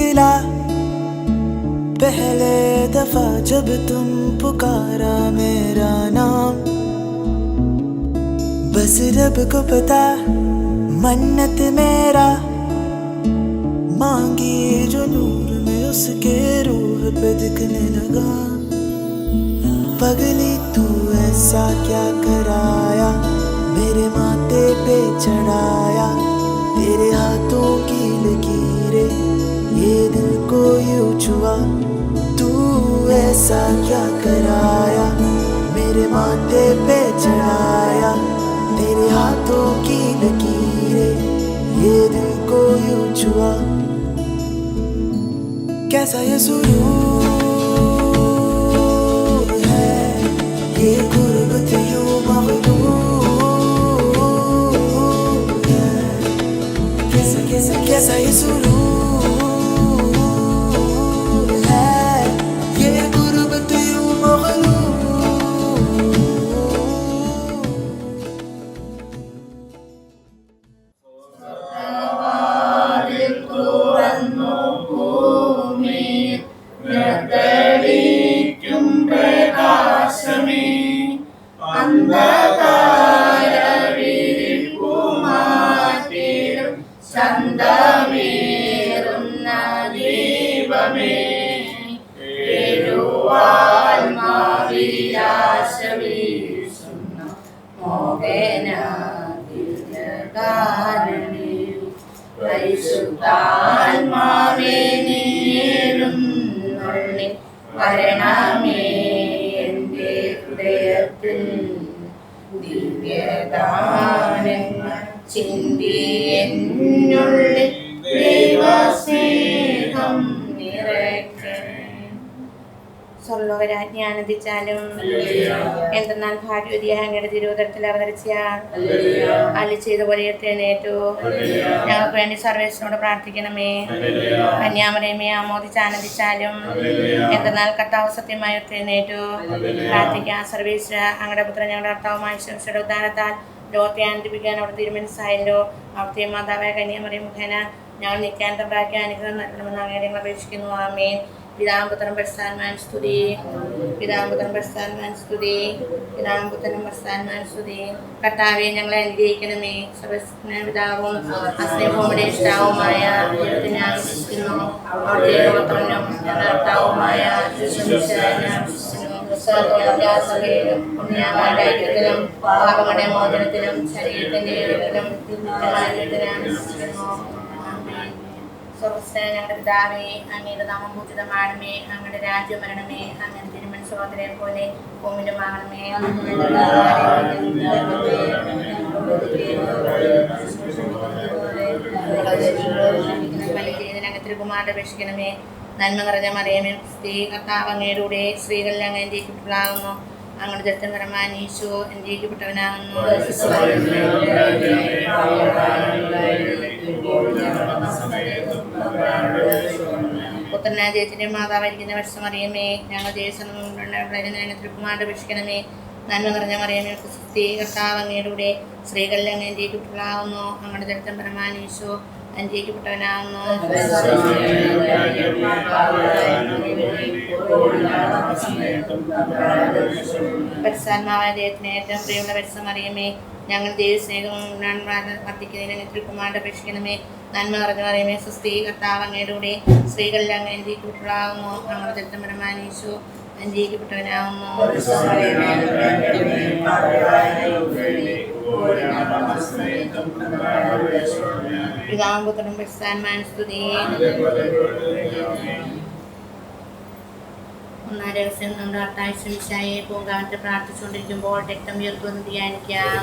निकला पहले दफा जब तुम पुकारा मेरा नाम। बस रब को पता मन्नत मेरा मांगी जो नूर में उसके रूह पे दिखने लगा। पगली तू ऐसा क्या कराया, मेरे माथे पे चढ़ाया। तेरे हाथों की लकीरें ये दिल को यूं छुआ। तू ऐसा क्या कराया, मेरे माथे पे चढ़ाया। तेरे हाथों की लकीरें ये दिल को यूं छुआ। कैसा ये सुरूर है, ये गुर्बत यूं मगरूर है। कैसा ये सुरूर है, ये गुर्बत यूं मगरूर। വരണമേ എൻ്റെ ഹൃദയത്തിൽ ദിവ്യദാനങ്ങൾ ചിന്തി എന്നുള്ളിൽ ദൈവസ്നേഹം നിറയ്ക്കണേ. സ്വർലോകരാജ്ഞി ആനന്ദിച്ചാലും എന്തെന്നാൽ ഭാഗ്യവതിയായ അങ്ങയുടെ തിരുവോദരത്തിൽ അവതരിച്ച അല്ലി ചെയ്ത പോലെ എഴുന്നേറ്റു. ഞങ്ങൾക്ക് വേണ്ടി സർവേശ്വരനോട് പ്രാർത്ഥിക്കണമേ. കന്യാമറിയമേ ആമോദിച്ച് ആനന്ദിച്ചാലും എന്തെന്നാൽ കർത്താവ് സത്യമായി എഴുന്നേറ്റു. പ്രാർത്ഥിക്കാം. സർവേശ്വര അങ്ങയുടെ പുത്രൻ ഞങ്ങളുടെ കർത്താവുമായ ശിവയുടെ ഉദ്ധാനത്താൽ ലോകത്തെ ആനന്ദിപ്പിക്കാൻ അവിടെ തീരുമാനിച്ചായല്ലോ. അവിടുത്തെ മാതാവായ കന്യാമറിയം മുഖേന ഞങ്ങൾ നിൽക്കാൻ തമ്പാക്കി അനുഗ്രഹം നൽകണമെന്ന് അങ്ങയുടെ ഞങ്ങൾ അപേക്ഷിക്കുന്നു. ആമേൻ. പിതാമ്പുത്രൻ പരിശുദ്ധാത്മാൻ സ്തുതി, പിതാമ്പുത്രൻ പരിശുദ്ധാത്മാൻ സ്തുതി, പിതാമ്പുത്രൻ പരിശുദ്ധാത്മാൻ സ്തുതി. കർത്താവെ ഞങ്ങളെ അനുഗ്രഹിക്കണമേ. സർവ്വപിതാവും അസ്നേഹവും ഇഷ്ടാവുമായ ദൈവത്തിനെ ആശ്രയിക്കുന്നു. അവിടുത്തെ പുത്രനും ഞങ്ങളുടെ കർത്താവുമായ പുണ്യമായിട്ടും പാപങ്ങളുടെ മോചനത്തിലും ശരീരത്തിന്റെ ഉയരത്തിലും സ്വർഗ്ഗസ്ഥനായ ഞങ്ങളുടെ പിതാവേ, അങ്ങയുടെ നാമം പൂജിതമാകണമേ. അങ്ങയുടെ രാജ്യം വരണമേ. അങ്ങയുടെ തിരുമനസ്സുപോലെ പോലെ ഭൂമിയിലുമാകണമേ. തിരുകുമാരുടെ അപേക്ഷിക്കണമേ. നന്മ നിറഞ്ഞ മറിയമേ സ്ത്രീ കർത്താവ് അങ്ങയുടെ സ്ത്രീകളിൽ അങ്ങ് അനുഗ്രഹിക്കപ്പെട്ടവളാകുന്നു. അങ്ങയുടെ ദരിദ്രൻ പരമായ ഈശോ അനുഗ്രഹിക്കപ്പെട്ടവനാകുന്നു. പുത്രനായ ദൈവത്തിന്റെ മാതാവായിരിക്കുന്ന പരിശുദ്ധമറിയമേ, ഞങ്ങൾ തിരുകുമാരുടെ അപേക്ഷിക്കണമേ. നന്മ നിറഞ്ഞ മറിയമേ സ്ത്രീ കർത്താവ് അങ്ങയുടെ സ്ത്രീകളിൽ അങ്ങ് അനുഗ്രഹിക്കപ്പെട്ടവളാകുന്നു. അങ്ങയുടെ ദരിദ്രൻ പരമായ ഈശോ അനുഗ്രഹിക്കപ്പെട്ടവനാകുന്നു. പരിശുദ്ധാത്മാവായ ദൈവത്തിന് ഏറ്റവും പ്രിയമുള്ള പരിശുദ്ധമറിയമേ, ഞങ്ങൾ ദൈവസ്നേഹം വർദ്ധിക്കുന്നതിന് തിരുക്കുമാരുടെ അപേക്ഷിക്കണമേ. നന്മ നിറഞ്ഞ മറിയമേ സുസ്ഥി കർത്താവ് അങ്ങയുടെ സ്ത്രീകളിൽ അങ്ങ് അനുഗ്രഹിക്കപ്പെട്ടവളാകുന്നു. ഞങ്ങളുടെ ദരിദ്രപരമായ ഈശോ അനുഗ്രഹിക്കപ്പെട്ടവനാകുന്നു. പിതാവും പുത്രനും പരിശുദ്ധാത്മാവിൻ സ്തുതി. ഒന്നാം രഹസ്യം നമ്മുടെ കർത്താവ് യേശുമിശിഹായെ പൂങ്കാവനത്തിൽ പ്രാർത്ഥിച്ചുകൊണ്ടിരിക്കുമ്പോൾ രക്തം ഉയർത്തുമെന്ന് ധ്യാനിക്കാം.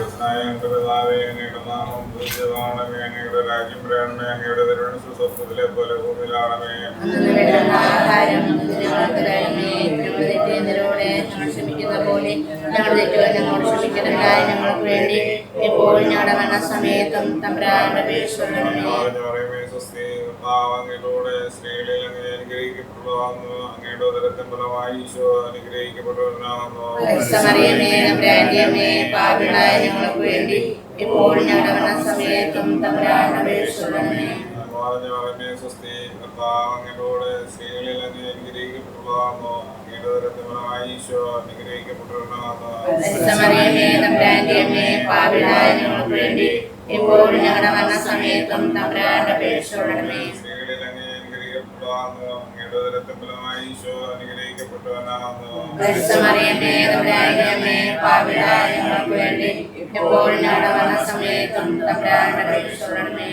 ഞങ്ങൾ ക്ഷമിക്കുന്ന പോലെ ഞങ്ങളുടെ തെറ്റുകൾ ഞങ്ങളോട് ക്ഷമിക്കുന്നവരായ ഞങ്ങൾക്ക് വേണ്ടി എപ്പോഴും ഞങ്ങളുടെ മരണസമയത്തും തമ്പുരാന്റെ അപേക്ഷിക്കണമേ. സ്ത്രീകളിൽ അങ്ങ് അനുഗ്രഹിക്കപ്പെടുന്നു. അങ്ങയുടെ ഉദരത്തിൻ ഫലമായി ഈശോ അനുഗ്രഹിക്കപ്പെട്ടവനാകുന്നു. ഞങ്ങൾക്ക് വേണ്ടി എപ്പോഴും ഞങ്ങളുടെ മരണസമയത്തും തമ്പുരാന്റെ അപേക്ഷിക്കണമേ. നിറഞ്ഞ മകനെ സ്വസ്തി. കർത്താവ് അങ്ങയോട് സ്ത്രീകളിൽ അങ്ങ് അനുഗ്രഹിക്കപ്പെട്ടതാകുന്നു. അങ്ങയുടെ ഉദരത്തിൻ ഫലമായി ഈശോ അനുഗ്രഹിക്കപ്പെട്ടവനാകുന്നു. പരിശുദ്ധമറിയമേ, തമ്പുരാന്റെ അമ്മേ, പാപികളായ ഞങ്ങൾക്ക് വേണ്ടി ഇപ്പോഴും ഞങ്ങളുടെ മരണസമയത്തും തമ്പുരാന്റെ അപേക്ഷിച്ചുകൊള്ളണമേ. സ്ത്രീകളിൽ അങ്ങ് അനുഗ്രഹിക്കപ്പെട്ടതാകുന്നു. അങ്ങയുടെ ഉദരത്തിൻ ഫലമായി ഈശോ അനുഗ്രഹിക്കപ്പെട്ടവനാകുന്നു. പരിശുദ്ധമറിയമേ, തമ്പുരാന്റെ അമ്മേ, പാപികളായ ഞങ്ങൾക്ക് വേണ്ടി ഇപ്പോഴും ഞങ്ങളുടെ മരണസമയത്തും തമ്പുരാന്റെ അപേക്ഷിച്ചുകൊള്ളണമേ.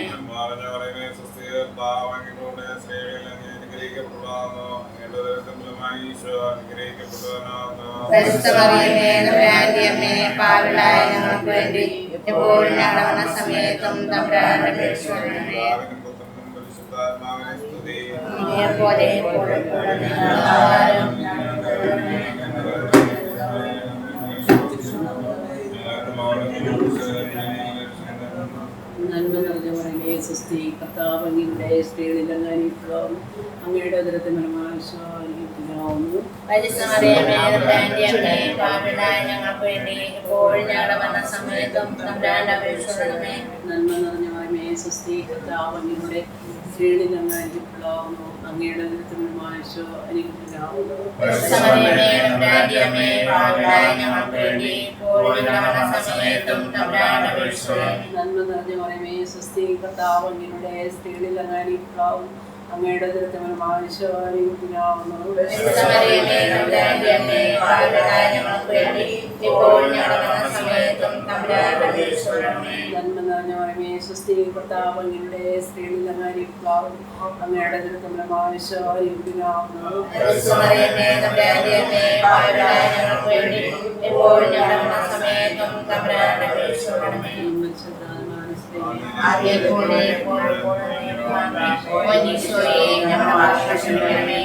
പരിശുദ്ധമറിയമേ, തമ്പുരാന്റെ അമ്മേ, പാപികളായ ഞങ്ങൾക്ക് വേണ്ടി ഇപ്പോഴും ഞങ്ങളുടെ മരണസമയത്തും തമ്പുരാന്റെ അപേക്ഷിച്ചുകൊള്ളണമേ. പോലെ നന്മ നിറഞ്ഞ മറിയമേ, സ്വസ്തി. കർത്താവ് അങ്ങയുടെ സ്ത്രീകളിൽ അങ്ങ് അനുഗ്രഹിക്കപ്പെട്ടവളാകുന്നു. അങ്ങയുടെ ഉദരത്തിൻ ഫലമായി ഈശോ അനുഗ്രഹിക്കപ്പെട്ടവനാകുന്നു. പരിശുദ്ധമറിയമേ, തമ്പുരാന്റെ അമ്മേ, പാപികളായ ഞങ്ങൾക്ക് വേണ്ടി ഇപ്പോഴും ഞങ്ങളുടെ മരണസമയത്തും തമ്പുരാന്റെ അപേക്ഷിച്ചുകൊള്ളണമേ. നന്മ നിറഞ്ഞ മറിയമേ, സ്വസ്തി. കർത്താവ് അങ്ങയുടെ സ്ത്രീകളിൽ അങ്ങ് അനുഗ്രഹിക്കപ്പെട്ടവളാകുന്നു. അങ്ങയുടെ ഉദരത്തിൻ ഫലമായി ഈശോ അനുഗ്രഹിക്കപ്പെട്ടവനാകുന്നു. പരിശുദ്ധമറിയമേ, തമ്പുരാന്റെ അമ്മേ, പാപികളായ ഞങ്ങൾക്ക് വേണ്ടി ഇപ്പോഴും ഞങ്ങളുടെ മരണസമയത്തും തമ്പുരാന്റെ അപേക്ഷിച്ചുകൊള്ളണമേ. നന്മ നിറഞ്ഞ മറിയമേ, സ്വസ്തി. കർത്താവ് അങ്ങയുടെ സ്ത്രീകളിൽ അങ്ങ് അനുഗ്രഹിക്കപ്പെട്ടവളാകുന്നു. അങ്ങയുടെ ഉദരത്തിൻ ഫലമായി ഈശോ അനുഗ്രഹിക്കപ്പെട്ടവനാകുന്നു. പരിശുദ്ധമറിയമേ, തമ്പുരാന്റെ അമ്മേ, പാപികളായ ഞങ്ങൾക്ക് വേണ്ടി ഇപ്പോഴും ഞങ്ങളുടെ മരണസമയത്തും തമ്പുരാന്റെ അപേക്ഷിച്ചുകൊള്ളണമേ. നന്മ നിറഞ്ഞ മറിയമേ, സ്വസ്തി. കർത്താവ് അങ്ങയുടെ സ്ത്രീകളിൽ അങ്ങ് അനുഗ്രഹിക്കപ്പെട്ടവളാകുന്നു. അങ്ങയുടെ ഉദരത്തിൻ ഫലമായി ഈശോ അനുഗ്രഹിക്കപ്പെട്ടവനാകുന്നു. പരിശുദ്ധമറിയമേ, തമ്പുരാന്റെ അമ്മേ, പാപികളായ ഞങ്ങൾക്ക് വേണ്ടി ഇപ്പോഴും ഞങ്ങളുടെ മരണസമയത്തും തമ്പുരാന്റെ അപേക്ഷിച്ചുകൊള്ളണമേ. ആദ്യപോലെ ഈശോയെ ഞങ്ങളുടെ ഭാഷണമേ,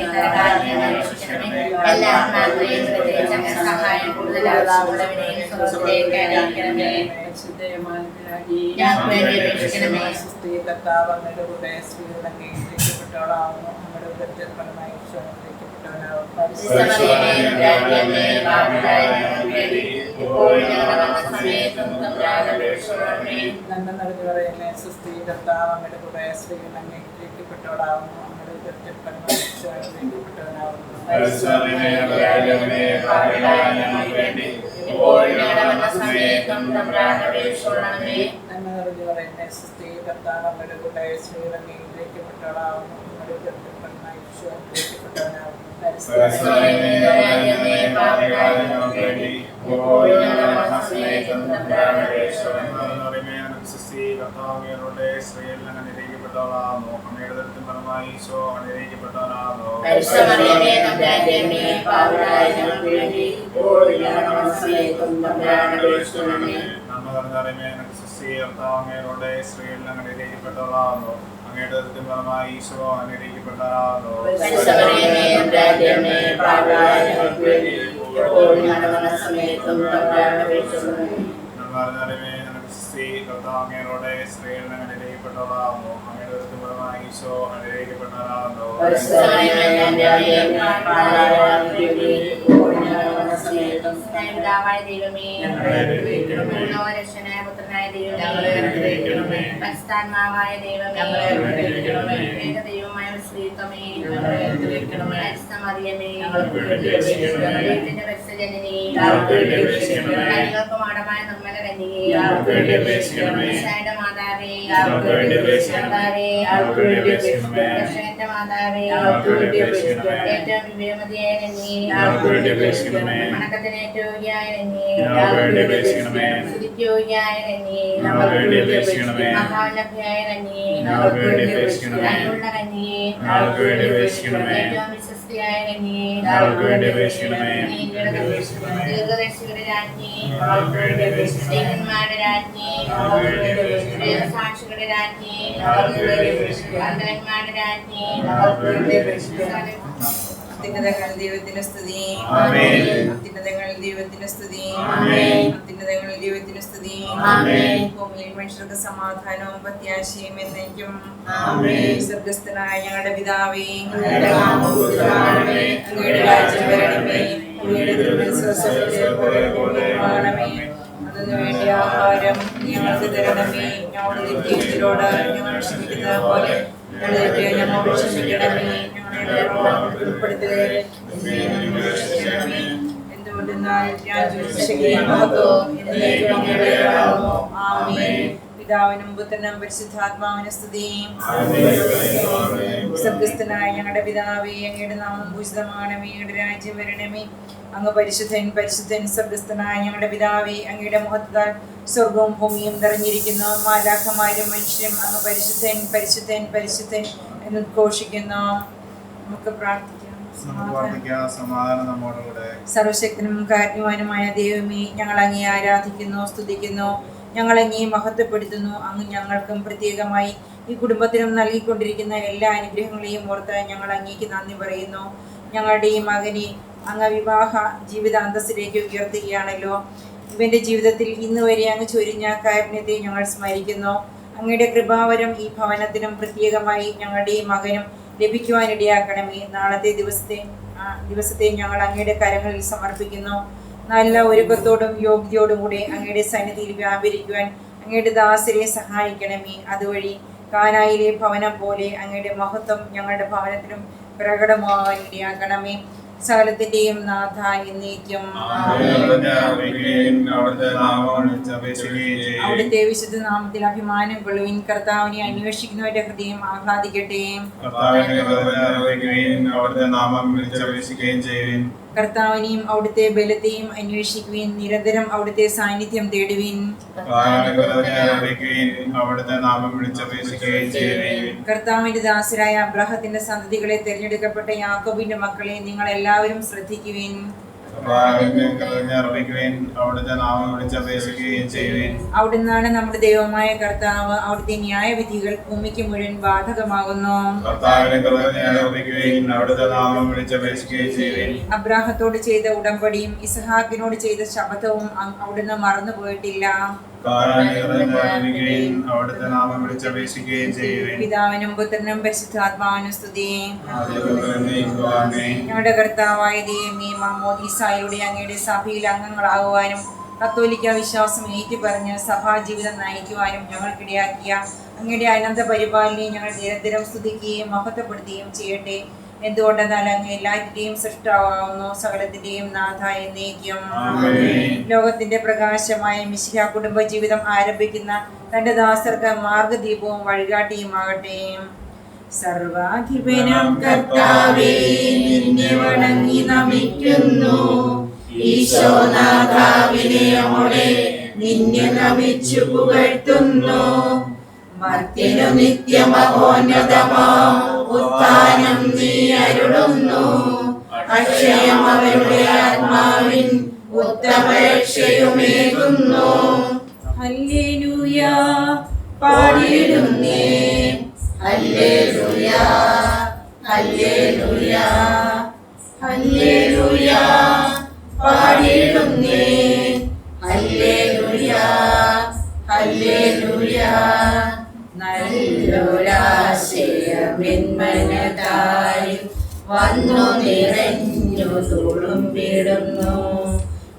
എല്ലാ ആത്മാക്കളെയും പ്രത്യേകിച്ച് അങ്ങ് സഹായം കൂടുതൽ ആവശ്യമുള്ളവരെയും സ്വർഗ്ഗത്തിലേക്ക് അയക്കണമേ. ഞങ്ങൾക്ക് വേണ്ടി അപേക്ഷിക്കണമേ. കർത്താവ് അങ്ങയുടെ കൂടെ സ്ത്രീകൾ അംഗീകരിക്കപ്പെട്ടവളാകുന്നു. നമ്മുടെ ഉദരത്തിൻ ഫലമായി ഈശോ അനുഗ്രഹിക്കപ്പെട്ടവനാകുന്നു. പരിശുദ്ധമറിയമേ, തമ്പുരാന്റെ അമ്മേ, പാപികളായ ഞങ്ങൾക്ക് വേണ്ടി ഇപ്പോഴും ഞങ്ങളുടെ മരണസമയത്തും തമ്പുരാന്റെ അപേക്ഷിച്ചുകൊള്ളണമേ. നന്മ നിറഞ്ഞ മറിയമേ, സ്വസ്തി. കർത്താവ് അങ്ങയുടെ കൂടെ സ്ത്രീകൾ അംഗീകരിക്കപ്പെട്ടവളാകുന്നു. നമ്മുടെ ഉദരത്തിൻ ഫലമായി ഈശോ അനുഗ്രഹിക്കപ്പെട്ടവനാകുന്നു. പരിശുദ്ധമറിയമേ, തമ്പുരാന്റെ അമ്മേ, പാപികളായ ഞങ്ങൾക്ക് വേണ്ടി ഇപ്പോഴും ഞങ്ങളുടെ മരണസമയത്തും തമ്പുരാന്റെ അപേക്ഷിച്ചുകൊള്ളണമേ. നന്മ നിറഞ്ഞ മറിയമേ, സ്വസ്തി. കർത്താവ് അങ്ങയുടെ കൂടെ സ്ത്രീകൾ അംഗീകരിക്കപ്പെട്ടവളാകുന്നു. നമ്മുടെ ഉദരത്തിൻ ഫലമായി ഈശോ അനുഗ്രഹിക്കപ്പെട്ടവനാകുന്നു. പരിശുദ്ധമറിയമേ, തമ്പുരാന്റെ അമ്മേ, പാപികളായ ഞങ്ങൾക്ക് വേണ്ടി ഇപ്പോഴും ഞങ്ങളുടെ മരണസമയത്തും തമ്പുരാന്റെ അപേക്ഷിച്ചുകൊള്ളണമേ. പരിശുദ്ധമറിയമേ, തമ്പുരാന്റെ അമ്മേ, പാപികളായ ഞങ്ങൾക്ക് വേണ്ടി ഇപ്പോഴും ഞങ്ങളുടെ മരണസമയത്തും തമ്പുരാന്റെ അപേക്ഷിച്ചുകൊള്ളണമേ. പരിശുദ്ധമറിയമേ, തമ്പുരാന്റെ അമ്മേ, പാപികളായ ഞങ്ങൾക്ക് വേണ്ടി ഇപ്പോഴും ഞങ്ങളുടെ മരണസമയത്തും തമ്പുരാന്റെ അപേക്ഷിച്ചുകൊള്ളണമേ. പിതാവായ ദൈവമേ, രക്ഷനായ പുത്രനായ ദൈവമേ, പരിശുദ്ധാത്മാവായ ദൈവമേ, ഏകദൈവമായ ശ്രീത്വമേ, പരിശുദ്ധമറിയമേ, ദൈവത്തിന്റെ പരിശുദ്ധജനനീ, കന്യകൾക്ക് മാടമായ നിർമ്മല കന്യകേ, ഈശോയുടെ മാതാവേ, മാതാവേ, രക്ഷകന്റെ മാതാവേ, ഏറ്റവും വിവേകമതിയായ കന്യകേ, വണക്കത്തിന് ഏറ്റവും യോഗ്യയായ കന്യകേ, സ്തുതിക്ക് യോഗ്യയായ കന്യകേ, മഹാവല്ലഭയായ കന്യകേ, കനിവുള്ള കന്യകേ, ഏറ്റവും വിശ്വസ്തയായ കന്യകേ, ദീർഘദർശികളുടെ രാജ്ഞി, സ്ത്രീഹന്മാരുടെ രാജ്ഞി, സാക്ഷികളുടെ രാജ്ഞി, അന്തരന്മാരുടെ രാജ്ഞി, അത്യുന്നതങ്ങൾ ദൈവത്തിന് സ്തുതി. അത്യുന്നതങ്ങൾ ദൈവത്തിന് സ്തുതി. അത്യുന്നതങ്ങൾ ദൈവത്തിന് സ്തുതി. ഭൂമിയിൽ മനുഷ്യർക്ക് സമാധാനവും പ്രത്യാശയും എന്നേക്കും. സ്വർഗ്ഗസ്ഥനായ ഞങ്ങളുടെ പിതാവേ, അങ്ങയുടെ രാജ്യം വരണമേ. അങ്ങയുടെ തിരുമനസ്സുപോലെ അതിനു വേണ്ടി ആഹാരം ഞങ്ങൾക്ക് തരണമേ. ഞങ്ങളുടെ തെറ്റുകളോട് ഞങ്ങൾ ക്ഷമിക്കുന്നത് പോലെ ഞങ്ങളോട് ക്ഷമിക്കണമേ. ഞങ്ങളെ ഉൾപ്പെടുത്തരുതേ. എന്തുകൊണ്ടെന്നാൽ രാജ്യവും ശക്തിയും മഹത്വവും എന്നേക്കും അങ്ങയുടേതാകുന്നു. ആമേൻ. പിതാവിനും പുത്രനും പരിശുദ്ധാത്മാവിനും സ്തുതി. സ്വർഗ്ഗസ്ഥനായ ഞങ്ങളുടെ പിതാവേ, അങ്ങയുടെ നാമം പൂജിതമാകണമേ. അങ്ങയുടെ രാജ്യം വരണമേ. അങ്ങ് പരിശുദ്ധൻ പരിശുദ്ധൻ. സ്വർഗ്ഗസ്ഥനായ ഞങ്ങളുടെ പിതാവേ, അങ്ങയുടെ മഹത്വത്താൽ സ്വർഗവും ഭൂമിയും നിറഞ്ഞിരിക്കുന്നു. മാലാഖമാരും മനുഷ്യരും അങ്ങ് പരിശുദ്ധൻ പരിശുദ്ധൻ പരിശുദ്ധൻ എന്ന് ഉദ്ഘോഷിക്കുന്നു. നമുക്ക് പ്രാർത്ഥിക്കാം. സമാധാനം നമ്മോടുകൂടെ. സർവശക്തനും കാരുണ്യവാനുമായ ദൈവമേ, ഞങ്ങൾ അങ്ങേ ആരാധിക്കുന്നു, സ്തുതിക്കുന്നു. ഞങ്ങൾ അങ്ങേ മഹത്വപ്പെടുത്തുന്നു. അങ്ങ് ഞങ്ങൾക്കും പ്രത്യേകമായി ഈ കുടുംബത്തിനും നൽകിക്കൊണ്ടിരിക്കുന്ന എല്ലാ അനുഗ്രഹങ്ങളെയും ഓർത്ത് ഞങ്ങൾ അങ്ങേക്ക് നന്ദി പറയുന്നു. ഞങ്ങളുടെ ഈ മകനെ അങ്ങ് വിവാഹ ജീവിത അന്തസ്സിലേക്ക് ഉയർത്തുകയാണല്ലോ. ഇവൻ്റെ ജീവിതത്തിൽ ഇന്ന് വരെ അങ്ങ് ചൊരിഞ്ഞ കാരുണ്യത്തെ ഞങ്ങൾ സ്മരിക്കുന്നു. അങ്ങയുടെ കൃപാവരം ഈ ഭവനത്തിനും പ്രത്യേകമായി ഞങ്ങളുടെ ഈ മകനും ലഭിക്കുവാനിടയാക്കണമേ. നാളത്തെ ദിവസത്തെ ഞങ്ങൾ അങ്ങയുടെ കരങ്ങളിൽ സമർപ്പിക്കുന്നു. നല്ല ഒരുക്കത്തോടും യോഗ്യതയോടും കൂടെ അങ്ങയുടെ സന്നിധിയിൽ വ്യാപരിക്കുവാൻ അങ്ങയുടെ ദാസരെ സഹായിക്കണമേ. അതുവഴി കാനായിലെ ഭവനം പോലെ അങ്ങയുടെ മഹത്വം ഞങ്ങളുടെ ഭവനത്തിനും പ്രകടമാകാൻ ഇടയാക്കണമേ. സകലത്തിന്റെയും നാഥ എന്നേക്കും. അവിടുത്തെ വിശുദ്ധ നാമത്തിൽ അഭിമാനം കൊള്ളുവിൻ. കർത്താവിനെ അന്വേഷിക്കുന്നവരുടെ ഹൃദയം ആഹ്ലാദിക്കട്ടെ. കർത്താവിനെയും അവിടുത്തെ ബലത്തെയും അന്വേഷിക്കുവിൻ. നിരന്തരം അവിടുത്തെ സാന്നിധ്യം തേടുവിൻ. കർത്താവിന്റെ ദാസരായ അബ്രാഹത്തിന്റെ സന്തതികളെ തിരഞ്ഞെടുക്കപ്പെട്ട യാക്കോബിന്റെ മക്കളെ നിങ്ങൾ എല്ലാവരും ശ്രദ്ധിക്കുവിൻ. അവിടുന്നാണ് നമ്മുടെ ദൈവമായ കർത്താവ്. അവിടുത്തെ ന്യായവിധികൾ ഭൂമിക്ക് മുഴുവൻ ബാധകമാകുന്നു. അബ്രാഹത്തോട് ചെയ്ത ഉടമ്പടിയും ഇസ്ഹാക്കിനോട് ചെയ്ത ശപഥവും അവിടുന്ന് മറന്നുപോയിട്ടില്ല. പിതാവിനും പുത്രനും പരിശുദ്ധാത്മാവിനും സ്തുതി. ഞങ്ങളുടെ കർത്താവായ ദൈവമേ, മാമോദീസായിലൂടെ അങ്ങയുടെ സഭയിൽ അംഗങ്ങളാകുവാനും കത്തോലിക്ക വിശ്വാസം ഏറ്റുപറഞ്ഞ് സഭാജീവിതം നയിക്കുവാനും ഞങ്ങൾക്കിടയാക്കിയ അങ്ങയുടെ അനന്ത പരിപാലനയെ ഞങ്ങൾ നിരന്തരം സ്തുതിക്കുകയും മഹത്വപ്പെടുത്തുകയും ചെയ്യട്ടെ. എന്തുകൊണ്ടെന്നാൽ അങ്ങ് എല്ലാറ്റിന്റെയും സൃഷ്ടാവാകുന്നു, സകലത്തിന്റെയും നാഥ എന്നേക്കും. ലോകത്തിന്റെ പ്രകാശമായ മിശിഹ കുടുംബജീവിതം ആരംഭിക്കുന്ന തന്റെ ദാസർക്ക് മാർഗദീപവും വഴികാട്ടിയുമാകട്ടെ. സർവാധിപനാം കർത്താവേ, നിന്നെ വണങ്ങി നമിക്കുന്നു. ഈശോനാഥാവിനെയോടെ നിന്നെ നമിച്ചു പുകഴ്ത്തുന്നു. മർത്യനു നിത്യമഹോന്നതമാം ഉത്ഥാനം നീ അരുളുന്നു. അക്ഷയം അവരുടെ ആത്മാവിൻ ഉത്തമരക്ഷയുമേകുന്നു. ഹല്ലേലൂയ പാടിയിടുന്നേ. ഹല്ലേലൂയ ഹല്ലേലൂയ ഹല്ലേലൂയ പാടിയിടുന്നേ. Hallelujah hallelujah. നല്ലൊരാശയമെന്മനതാരിൽ വന്നു നിറഞ്ഞു തുളുമ്പിടുന്നു.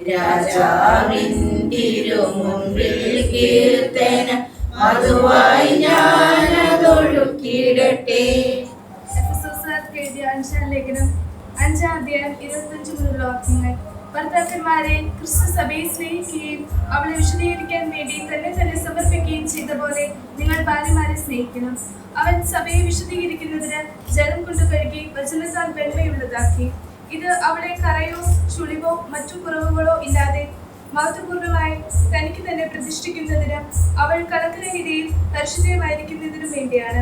രാജാവിൻ തിരുമുമ്പിൽ കീർത്തന അതുവായി ഞാനതൊഴുക്കിടട്ടെ. ലേഖനം 5-ാം അധ്യായം 25 മുതലുള്ള വാക്യങ്ങൾ. ഭർത്താക്കന്മാരെ, ക്രിസ്തു സഭയെ സ്നേഹിക്കുകയും അവളെ വിശദീകരിക്കാൻ വേണ്ടി തന്നെ സമർപ്പിക്കുകയും ചെയ്ത പോലെ നിങ്ങൾ ഭാര്യമാരെ സ്നേഹിക്കണം. അവൻ സഭയെ വിശദീകരിക്കുന്നതിന് ജലം കൊണ്ട് കഴുകി വചനത്താൽ വെണ്മയുള്ളതാക്കി. ഇത് അവളെ കറയോ ചുളിവോ മറ്റു കുറവുകളോ ഇല്ലാതെ മഹത്വപൂർണ്ണമായി തനിക്ക് തന്നെ പ്രതിഷ്ഠിക്കുന്നതിനും അവൾ കളങ്കരഹിതയിൽ പരിശുദ്ധമായിരിക്കുന്നതിനും വേണ്ടിയാണ്.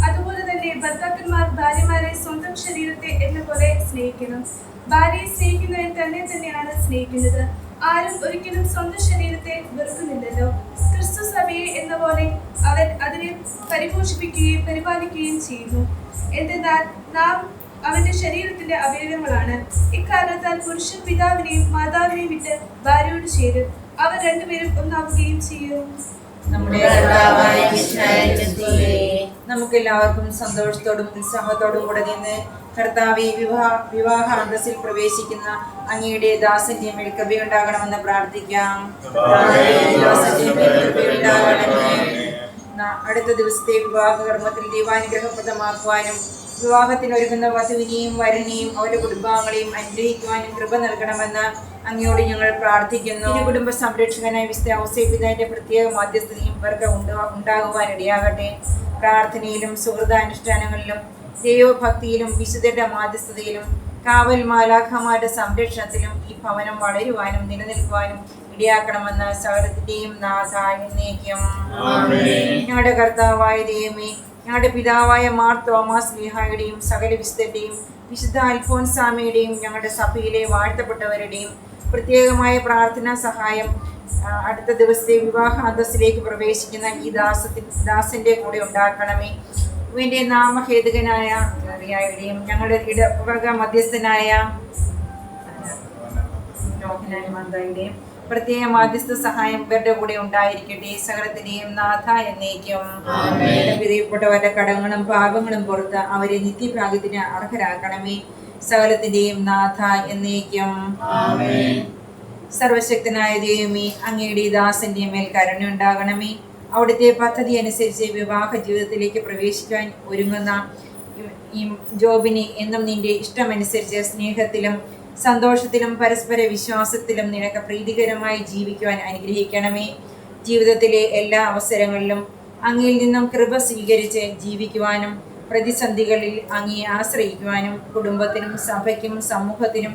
അതുപോലെ തന്നെ ഭർത്താക്കന്മാർ ഭാര്യമാരെ സ്വന്തം ശരീരത്തെ എന്ന പോലെ സ്നേഹിക്കണം. ഭാര്യയെ സ്നേഹിക്കുന്നവൻ തന്നെ തന്നെയാണ് സ്നേഹിക്കുന്നത്. ആരും ഒരിക്കലും സ്വന്തം ശരീരത്തെ വെറുക്കുന്നില്ലല്ലോ. ക്രിസ്തു സഭയെ എന്ന പോലെ അവൻ അതിനെ പരിപോഷിപ്പിക്കുകയും പരിപാലിക്കുകയും ചെയ്യുന്നു. എന്തെന്നാൽ നാം അവന്റെ ശരീരത്തിന്റെ അവയവങ്ങളാണ്. ഇക്കാരണത്താൽ പുരുഷൻ പിതാവിനെയും മാതാവിനെയും വിട്ട് ഭാര്യയോട് ചേരും. അവർ രണ്ടുപേരും ഒന്നാവുകയും ചെയ്യും. നമുക്കെല്ലാവർക്കും സന്തോഷത്തോടും ഉത്സാഹത്തോടും കൂടെ നിന്ന് കർത്താവെ, വിവാഹ അന്തസ്സിൽ പ്രവേശിക്കുന്ന അങ്ങയുടെ ദാസന്റെ മേൽ കൃപയുണ്ടാകണമെന്ന് പ്രാർത്ഥിക്കാം. നടക്കുന്ന അടുത്ത ദിവസത്തെ വിവാഹ കർമ്മത്തിൽ ദൈവാനുഗ്രഹപ്രദമാക്കുവാനും വിവാഹത്തിനൊരുങ്ങുന്ന വധുവിനെയും വരനെയും അവരുടെ കുടുംബാംഗങ്ങളെയും അനുഗ്രഹിക്കുവാനും കൃപ നൽകണമെന്ന് അങ്ങയോട് ഞങ്ങൾ പ്രാർത്ഥിക്കുന്നു. ഇരു കുടുംബ സംരക്ഷകനായ വിശുദ്ധ ഔസേപ്പിതാവിന്റെ പ്രത്യേക മധ്യസ്ഥതയും ഇവർക്ക് ഉണ്ടാകുവാനിടയാകട്ടെ. പ്രാർത്ഥനയിലും സുഹൃതാനുഷ്ഠാനങ്ങളിലും ദൈവഭക്തിയിലും വിശുദ്ധരുടെ മാധ്യസ്ഥതയിലും കാവൽ മാലാഖമാരുടെ സംരക്ഷണത്തിലും ഈ ഭവനം വളരുവാനും നിലനിൽക്കുവാനും ഇടയാക്കണമെന്ന് സകലത്തിന്റെയും നാഥ എന്നേക്കും. ഞങ്ങളുടെ കർത്താവായ ദൈവമേ, ഞങ്ങളുടെ പിതാവായ മാർ തോമസ് ലീഹായുടെയും സകല വിശുദ്ധരുടെയും വിശുദ്ധ അൽഫോൻസാമയുടെയും ഞങ്ങളുടെ സഭയിലെ വാഴ്ത്തപ്പെട്ടവരുടെയും പ്രത്യേകമായ പ്രാർത്ഥനാ സഹായം അടുത്ത ദിവസത്തെ വിവാഹ അന്തസ്സിലേക്ക് പ്രവേശിക്കുന്ന ഈ ദാസന്റെ കൂടെ ഉണ്ടാക്കണമേ. ഇവന്റെ നാമഹേതുകനായ ഞങ്ങളുടെ ഇടവക മധ്യസ്ഥനായ യോഹന്നാൻ പ്രത്യേക മാധ്യസ്ഥ സഹായം ഇവരുടെ കൂടെ ഉണ്ടായിരിക്കട്ടെ. സകലത്തിന്റെയും നാഥ എന്നേക്കും. പ്രിയപ്പെട്ടവരുടെ കടങ്ങളും പാപങ്ങളും പുറത്ത് അവരെ നിത്യഭാഗ്യത്തിന് അർഹരാക്കണമേ. സകലത്തിന്റെയും നാഥ എന്നേക്കും. സർവശക്തനായ ദൈവമേ, അങ്ങയുടെ ദാസന്റെ മേൽ കരുണയുണ്ടാകണമേ. അവിടുത്തെ പദ്ധതി അനുസരിച്ച് വിവാഹ ജീവിതത്തിലേക്ക് പ്രവേശിക്കാൻ ഒരുങ്ങുന്ന ഈ ജോബിനെ എന്നും നിന്റെ ഇഷ്ടമനുസരിച്ച് സ്നേഹത്തിലും സന്തോഷത്തിലും പരസ്പര വിശ്വാസത്തിലും നിനക്ക് പ്രീതികരമായി ജീവിക്കുവാൻ അനുഗ്രഹിക്കണമേ. ജീവിതത്തിലെ എല്ലാ അവസരങ്ങളിലും അങ്ങയിൽ നിന്നും കൃപ സ്വീകരിച്ച് ജീവിക്കുവാനും പ്രതിസന്ധികളിൽ അങ്ങയെ ആശ്രയിക്കുവാനും കുടുംബത്തിനും സഭയ്ക്കും സമൂഹത്തിനും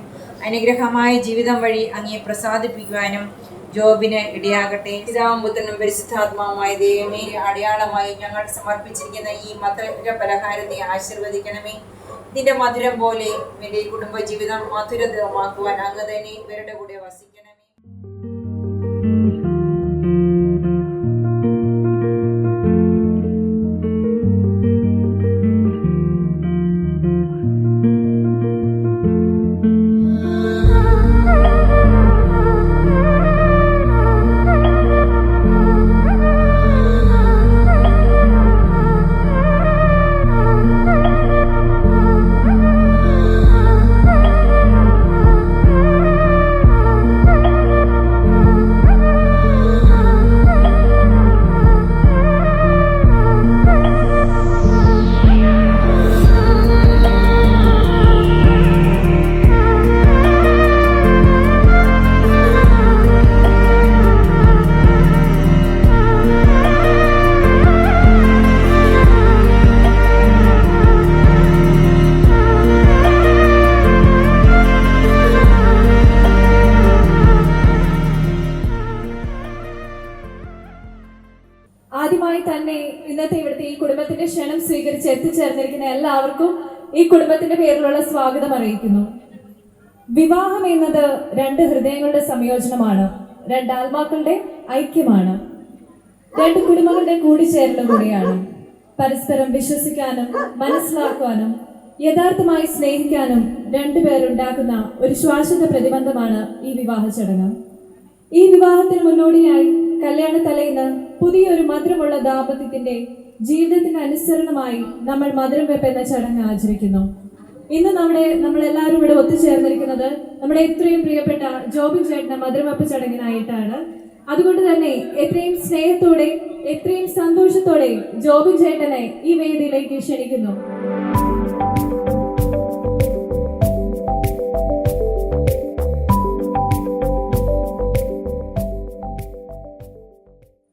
അനുഗ്രഹമായ ജീവിതം വഴി അങ്ങയെ പ്രസാദിപ്പിക്കുവാനും ജോബിന് ഇടയാകട്ടെ. പിതാവും പുത്രനും പരിശുദ്ധാത്മാവുമായ ദൈവമേ, അടയാളമായി ഞങ്ങൾ സമർപ്പിച്ചിരിക്കുന്ന ഈ മധുര പലഹാരത്തെ ആശീർവദിക്കണമേ. നിന്റെ മധുരം പോലെ എന്റെ കുടുംബ ജീവിതം മധുരമാക്കുവാൻ അങ്ങ് തന്നെ ഇവരുടെ കൂടെ വസിക്കണമേ. ആദ്യമായി തന്നെ ഇന്നത്തെ ഇവിടുത്തെ ഈ കുടുംബത്തിന്റെ ക്ഷണം സ്വീകരിച്ച് എത്തിച്ചേർന്നിരിക്കുന്ന എല്ലാവർക്കും ഈ കുടുംബത്തിന്റെ പേരിലുള്ള സ്വാഗതം അറിയിക്കുന്നു. വിവാഹം എന്നത് രണ്ട് ഹൃദയങ്ങളുടെ സംയോജനമാണ്, രണ്ട് ആത്മാക്കളുടെ ഐക്യമാണ്, രണ്ട് കുടുംബങ്ങളുടെ കൂടിച്ചേരലും കൂടിയാണ്. പരസ്പരം വിശ്വസിക്കാനും മനസ്സിലാക്കുവാനും യഥാർത്ഥമായി സ്നേഹിക്കാനും രണ്ടുപേരുണ്ടാക്കുന്ന ഒരു ശാശ്വത പ്രതിബന്ധമാണ് ഈ വിവാഹ ചടങ്ങ്. ഈ വിവാഹത്തിന് മുന്നോടിയായി കല്യാണ തലേന്ന് പുതിയൊരു മധുരമുള്ള ദാമ്പത്യത്തിന്റെ ജീവിതത്തിന് അനുസരണമായി നമ്മൾ മധുരം വെപ്പ് എന്ന ചടങ്ങ് ആചരിക്കുന്നു. ഇന്ന് നമ്മളെല്ലാവരും ഇവിടെ ഒത്തുചേർന്നിരിക്കുന്നത് നമ്മുടെ എത്രയും പ്രിയപ്പെട്ട ജോബിൻ ചേട്ടന്റെ മധുരം വെപ്പ് ചടങ്ങിനായിട്ടാണ്. അതുകൊണ്ട് തന്നെ എത്രയും സ്നേഹത്തോടെ എത്രയും സന്തോഷത്തോടെ ജോബിൻ ചേട്ടനെ ഈ വേദിയിലേക്ക് ക്ഷണിക്കുന്നു.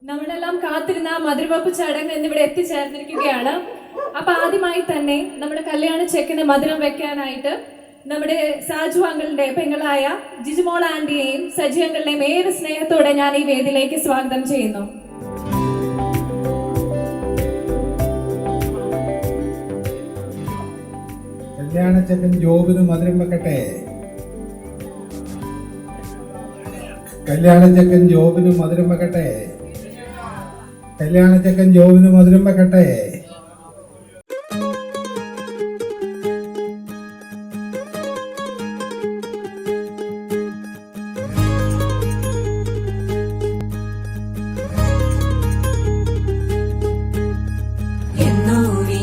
നമ്മളെല്ലാം കാത്തിരുന്ന മധുരവെപ്പ് ചടങ്ങ് എന്നിവിടെ എത്തിച്ചേർന്നിരിക്കുകയാണ്. അപ്പൊ ആദ്യമായി തന്നെ നമ്മുടെ കല്യാണ ചെക്കിന് മധുരം വെക്കാനായിട്ട് നമ്മുടെ സാജു അങ്കിളിന്റെ പെങ്ങളായ ജിജുമോൾ ആന്റിയെയും സജി അങ്കിളിനെയും ഏറെ സ്നേഹത്തോടെ ഞാൻ ഈ വേദിയിലേക്ക് സ്വാഗതം ചെയ്യുന്നു. കല്യാണച്ചക്കൻ ജോബിന് മധുരം വെക്കട്ടെ. കല്യാണച്ചക്കൻ ജോബിന് മധുരം വെക്കട്ടെ. കല്യാണച്ചക്കൻ ജോബിന് മധുരം വെക്കട്ടെ.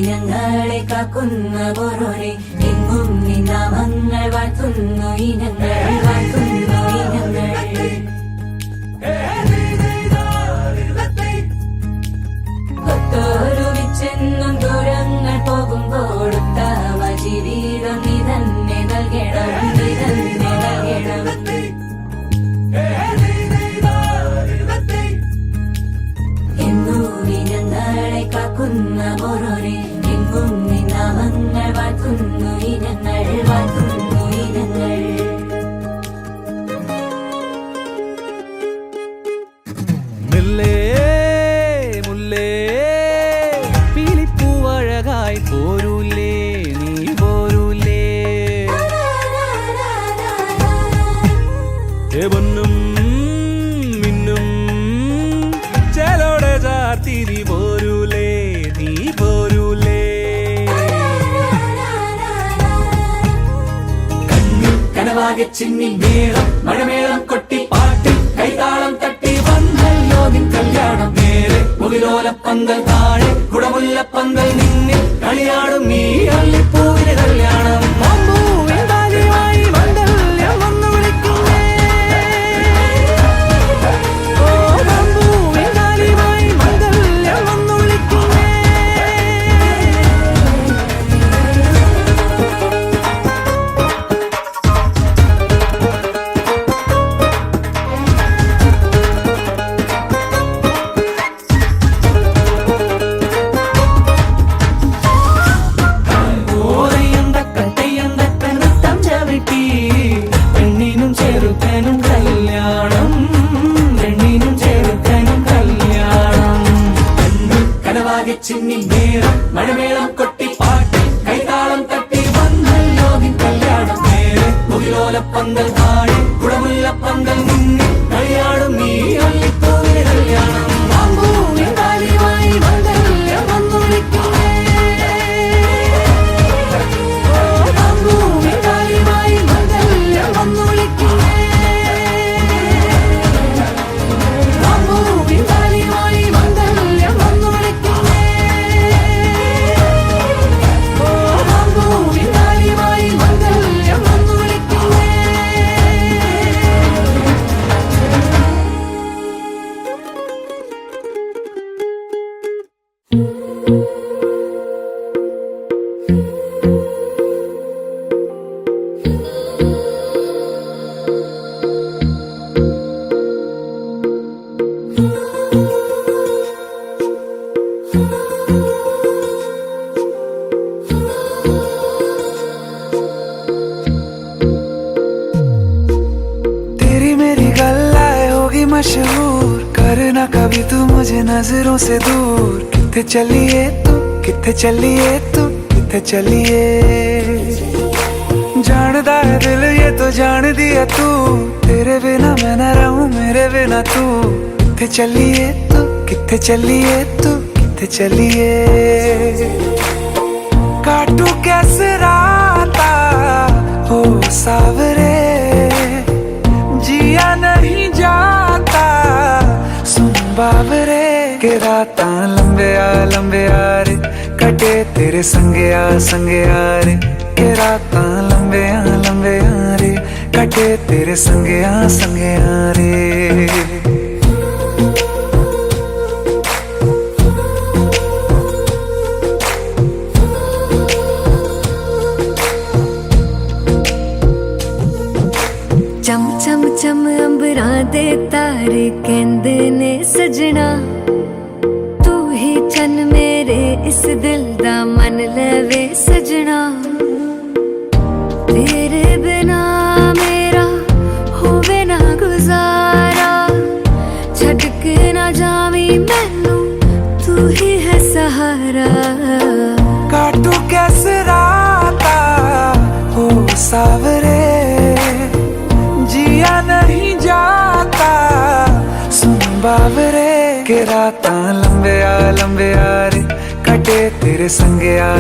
ഞങ്ങളെ കാക്കുന്ന പോരോരെ എങ്ങും നിന്നാമങ്ങൾ വാഴ്ത്തുന്നു ഇനങ്ങൾ വാഴ്ത്തുന്നു ഇനങ്ങൾ നവ ജീവിതം നീ തന്നെ നൽകണം, നീ തന്നെ നൽകണം. എന്നും നീ ഞങ്ങളെ കാക്കുന്ന ഓരോരെ, എങ്ങും നീ നാമങ്ങൾ വാഴ്ത്തുന്നു ഇനങ്ങൾ, വാഴ്ത്തുന്നു ഇനങ്ങൾ. മുല്ലേ മുല്ലേ പീലിപ്പൂവഴകായി പോരൂലേ നീ പോരൂലേ, പൊന്നും മിന്നും ചേലോടെ ചാർത്തിരി പോരൂലേ നീ പോരൂലേ. കനവാകെ ചിന്നി മേളം മഴമേളം കൊട്ടി പാട്ട് കൈതാളം തട്ടി വന്നല്ലോ നിൻ കല്യാണം. നേരെ മുകിലോലപ്പന്തൽ താഴെ കുടമുല്ലപ്പന്തൽ നിന്നിൽ കളിയാടും നീ അല്ലിപ്പൂവിന് കല്യാണം. പെണ്ണിനും ചെറുക്കനും കല്യാണം, പെണ്ണിനും ചെറുക്കനും കല്യാണം. കനവാകെ ചിന്നി നേരം മഴമേളം കൊട്ടി പാട്ട് കൈതാളം തട്ടി വന്നല്ലോ നിൻ കല്യാണം. നേരെ മുകിലോലപ്പന്തൽ താഴെ കുടമുല്ലപ്പന്തൽ നിന്നിൽ കളിയാടും നീ അല്ലിപ്പൂവിന് കല്യാണം. मशहूर करना कभी तू मुझे नजरों से दूर. किथे चलिए तू, किथे चलिए तू, किथे चलिए. जानदा है दिल ये तो जान दिया तू, तेरे बिना मैं न रहूं मेरे बिना तू. किथे चलिए तू, किथे चलिए तू, किथे चलिए. काटू कैसे राता हो सावरे, जिया नहीं जाता सुन बाबरे. के रात लंबे आ रे कटे तेरे संगे आ रे. के रात लंबे आ रे कटे तेरे संगे आ रे. चम चम चम अंबरां दे तारे कहंदे ने सजना, तू ही चन मेरे इस दिल दा मन लवे सजना. तेरे बिना मेरा होवे ना गुजारा, छड़ के ना जावी मैनू तू ही है सहारा. काटू कैसे राता हो सावरे, जिया नहीं जाता सुन बाबरे. के रात लंबे आ रे कटे तेरे संगे आ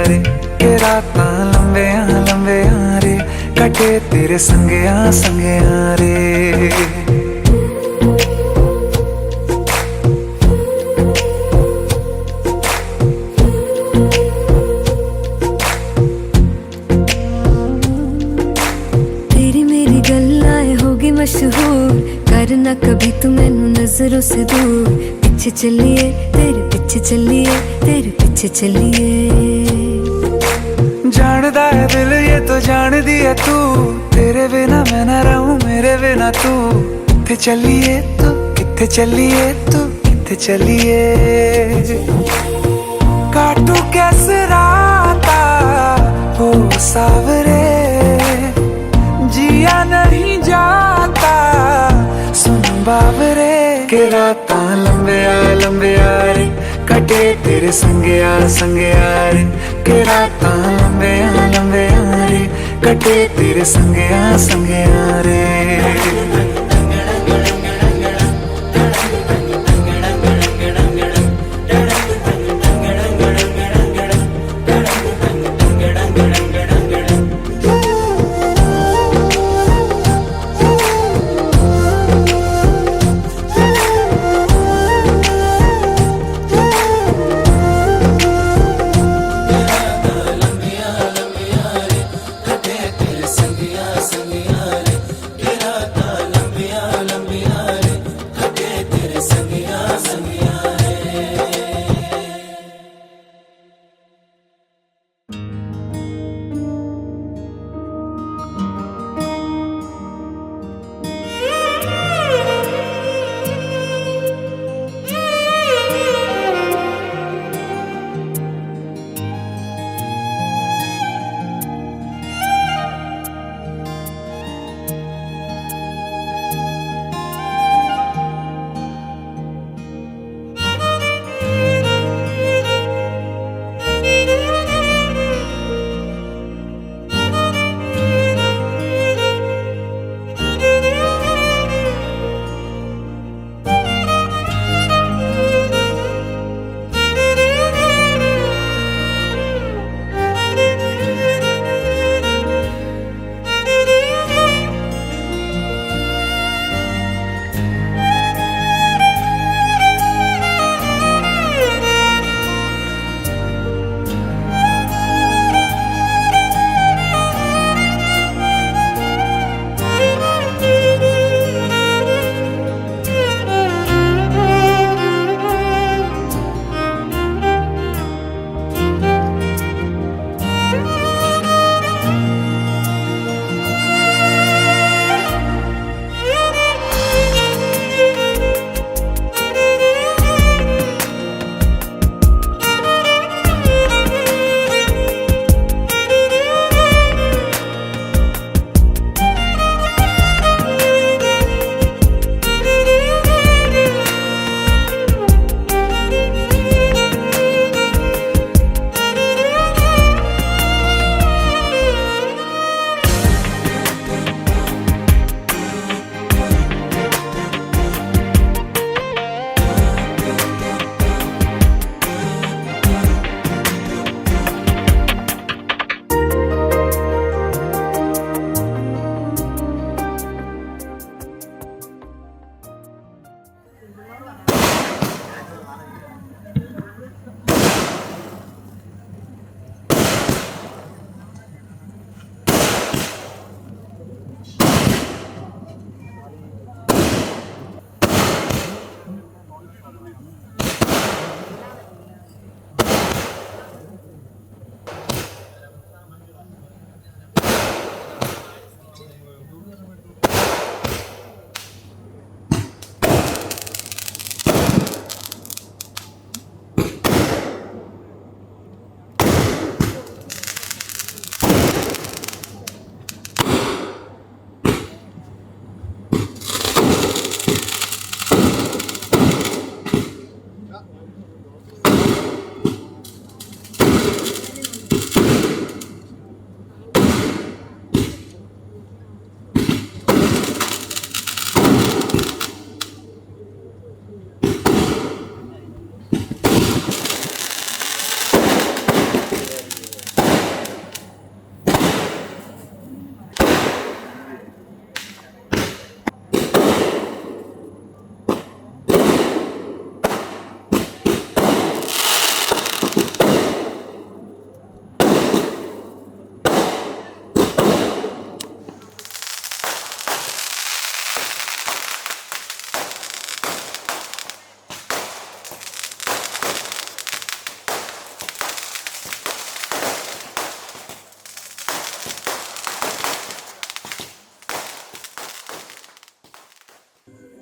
रे. के रात लंबे आ रे कटे तेरे संगे आ रे. मशहूर करना कभी तू मैनू नजरों से दूर. पीछे चलिए तेरे पीछे चलिए, तेरे पीछे चलिए. जानदा है दिल ये तो जान दिया तू, तेरे बिना मैं न रहूं मेरे बिना तू। किथे चलिए तू, किथे चलिए तू, किथे चलिए, काटू कैसे राता हो सावरे, जिया नहीं जाता सुन बाबरे। के राता लंबे आ रे, कटे तेरे संगया रे। के राता लंबे आ रे, कटे तेरे संगया रे। संगिया रे, के राता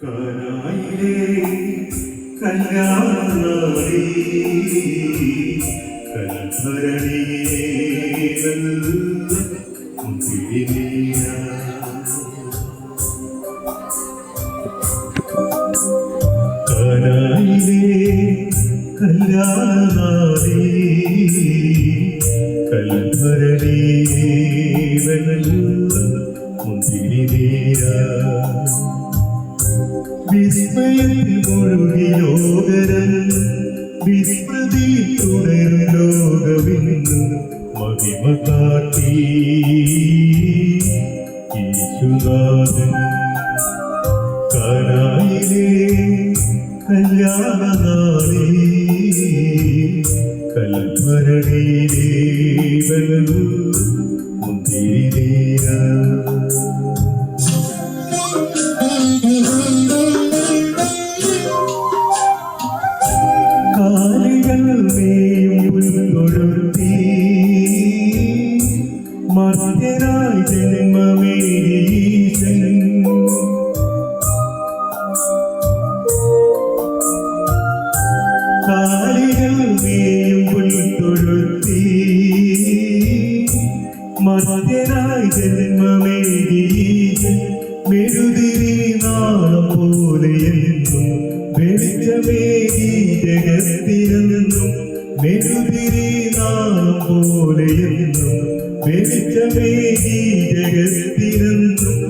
കാനായിലെ കല്യാണനാളി കൽഭരണിയേവൽ തിരിനീയ കാനായിലെ കല്യാണനാളി കൽഭരണിയേവൽ തിരിനീയ വിസ്മയത്തിൽ മുഴുകി ലോകരൻ വിസ്മൃതി തുടരും ലോകമെന്നു മഹിമ കാട്ടി യേശുനാഥൻ കാനായിലെ കല്യാണനാളി കൽഭരണിയിലെ മുന്തിരിനീര കാലികൾ മേയും പുൽത്തൊഴുത്തി മർത്യനായി ജന്മമേരീശൻ കാലികൾ മേയും പുൽത്തൊഴുത്തി മർത്യനായി ജന്മമേരീശൻ മെഴുതിരി നാളം പോലെയെന്നും വെളിച്ചമേകി ജഗത്തിനെന്നും മെഴുതിരി നാളം പോലെയെന്നും വെളിച്ചമേകി ജഗത്തിനെന്നും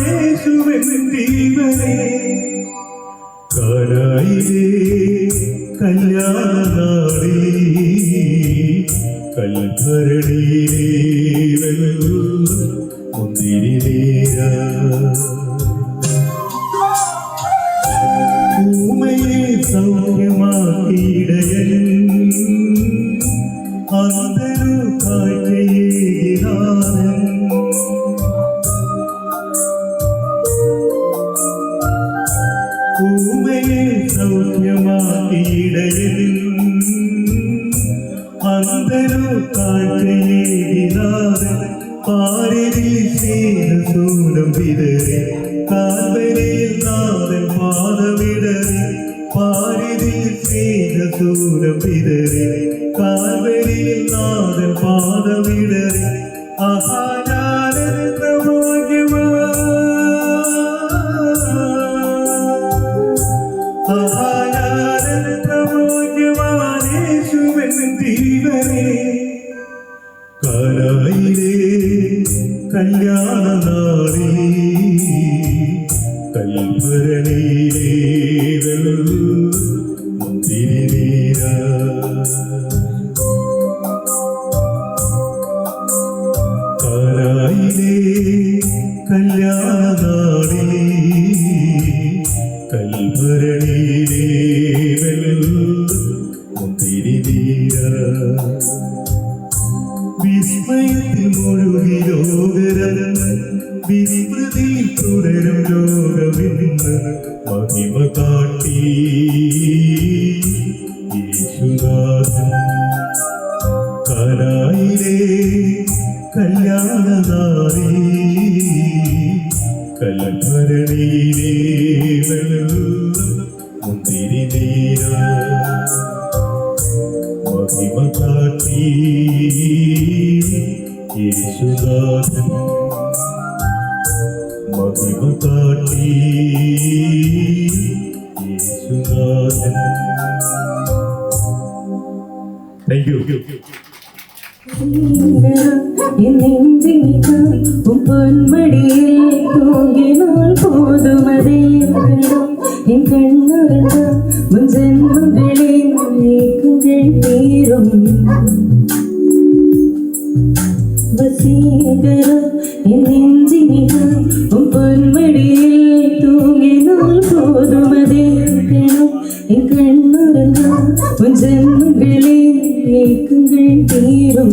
യേശുവൻ ജീവനേ കാനായിലെ കല്യാണനാളി കൽഭരണിയിലെ മുന്തിരിനീര ഊമയെ സൗഖ്യമാക്കിയിടയൻ അന്തരു കാഴ്ചയേകിനാഥൻ ഊമയെ സൗഖ്യമാക്കിയിടയൻ അന്തരു കാഴ്ചയേകിനാഥൻ പാരിതിൽ സ്നേഹസൂനം വിതറി കാൽവരിയിൽ നാഥൻ പാദമിടറി പാരിതിൽ സ്നേഹസൂനം വിതറി കാൽവരിയിൽ നാഥൻ പാദമിടറി ആഹാരത്ര യേശുവൻ ജീവനേ കാനായിലെ കല്യാണനാളി കൽഭരണിയിലെ മുന്തിരിനീര കാനായിലെ കല്യാണനാളി കൽഭരണിയിലെ മുന്തിരിനീര വിസ്മയത്തിൽ മുഴുകി ലോകരൻ വിസ്മൃതി തുടരും ലോകമെന്ന് മഹിമ കാട്ടി യേശുനാഥൻ കാനായിലെ കല്യാണനാളി കൽഭരണിയിലെ മുന്തിരിനീര മഹിമ കാട്ടി യേശുനാഥൻ മഹിമ കാട്ടി യേശുനാഥൻ. Thank you. പൊന്മടിയിൽ തൂങ്ങിനാൽ പോതുമതേ എൻ കണ്ണുറങ്ങ മുൻജന്മകളിൽ തീരും വസീകരം എൻ നെഞ്ചിനിൽ പൊന്മടിയിൽ തൂങ്ങിനാൽ പോതുമതേ എൻ കണ്ണുറങ്ങ മുൻജന്മകളിൽ തീരും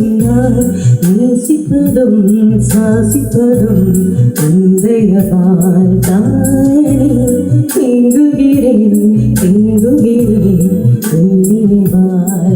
നേസിപ്പതും ശ്വാസിപ്പതും ഹൃദയപാൽ താനി തിങ്കുകിരേ തിങ്കുകിരേ കുഞ്ഞിനെ ബാൽ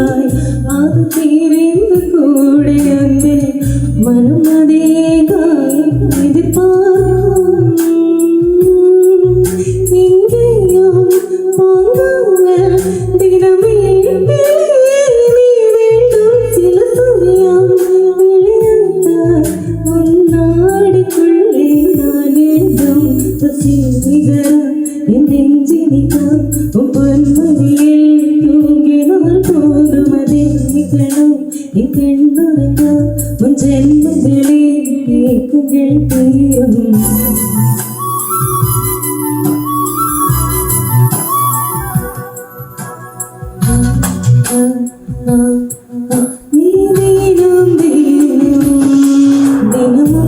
മനസ്സിലായി അത് തീരെന്ത് കൂടെ അന്ന് മനം അതേകായി എതിർപ്പാർക്കും എങ്കെയോ പോകാൻ ദിനമേ നീ വേണ്ടും ചില സമയം വിളിയാൽ ഒന്നാടിക്കുള്ളേ ഞാൻ വേണ്ടും സസീകര എന്നെഞ്ചിനിക്കാൻ പൊന്മതിയിൽ തൂങ്ങിനാൽ പോലും അതേ കണോ കണ്ണുറങ്ങാൻ ജന്മങ്ങളെ കേൾക്കുകൾ തീരും നീ ദിനം ദിനവും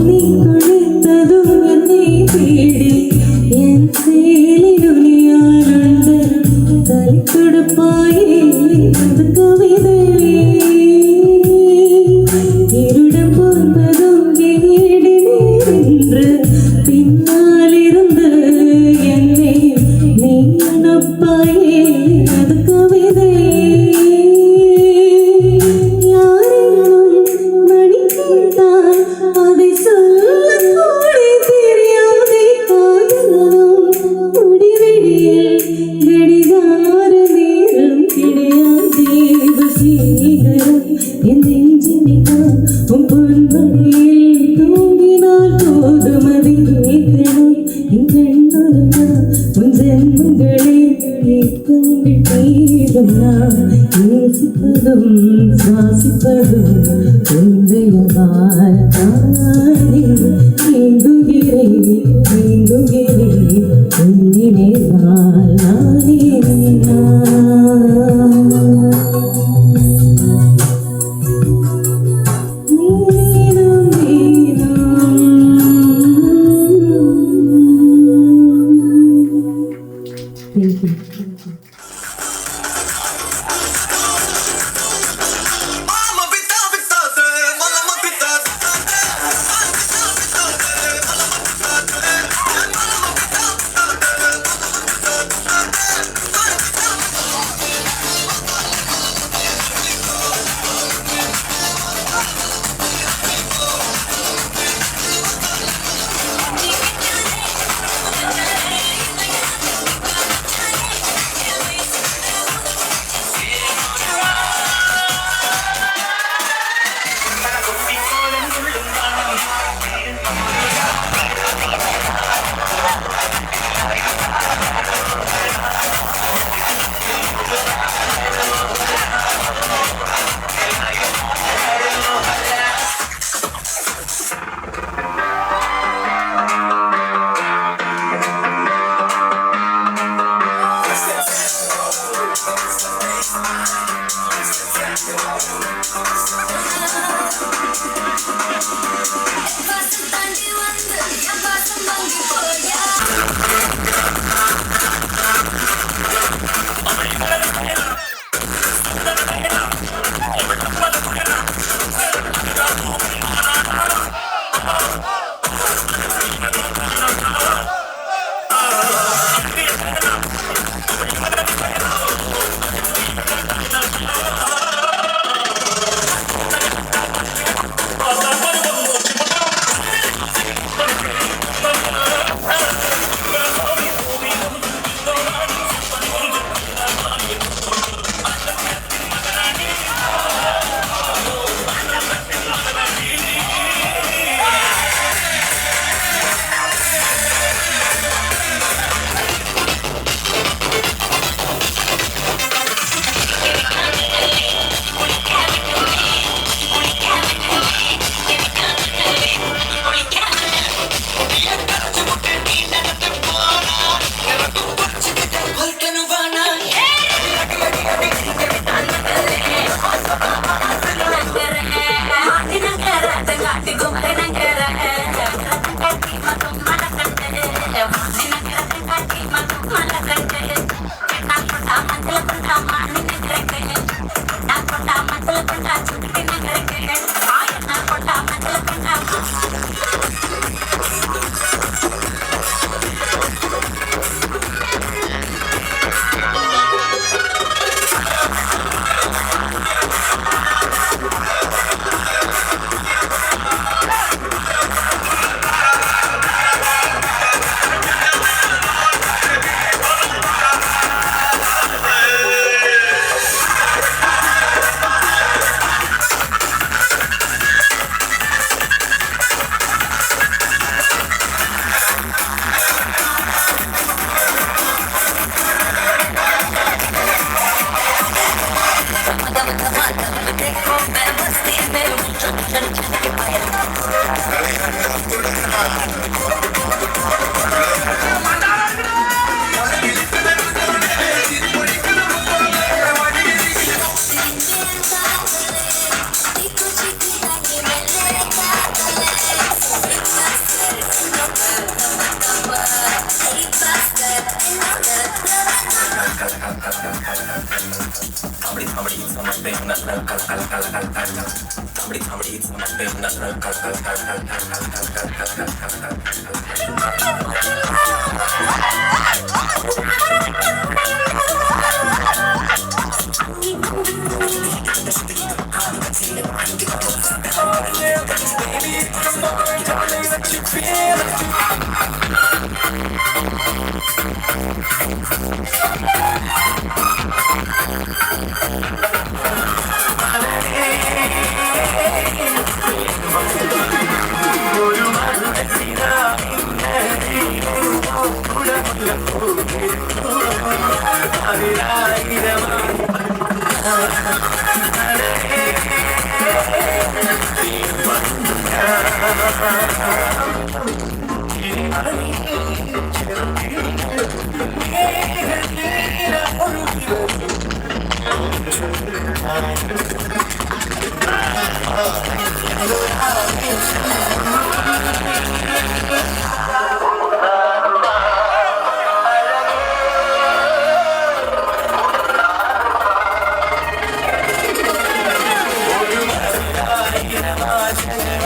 നീ കൊടുത്തതും എന്നെ തേടി എൻ സേലിനുലിയാലുണ്ട് തലിക്കൊടുപ്പായി അത് കവിത ഇരുടം പോന്നതും കേടി നിன்று പിന്നാലിരുന്ന് എന്നെ നീ ഉണപ്പായി അത് കവിത அதை சொல்லக்கூட தெரியாதே காதலும் முடிவெடியில் கடிகார நேரம் கிடையாதே வசீகரம் என் நெஞ்சினிதான் உன் பொன்மடியில் தூங்கினால் போதும் அதை கேட்கணும் என் கண்ணுறங்கா உன் ஜென்மங்களே ஏக்கங்கள் தீரும் நான் நேசிப்பதும் சுவாசிப்பதும் உந்தையவால் தானே நீங்குகிறேன் உன்னினைவால் நானே Thank you.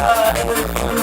Oh,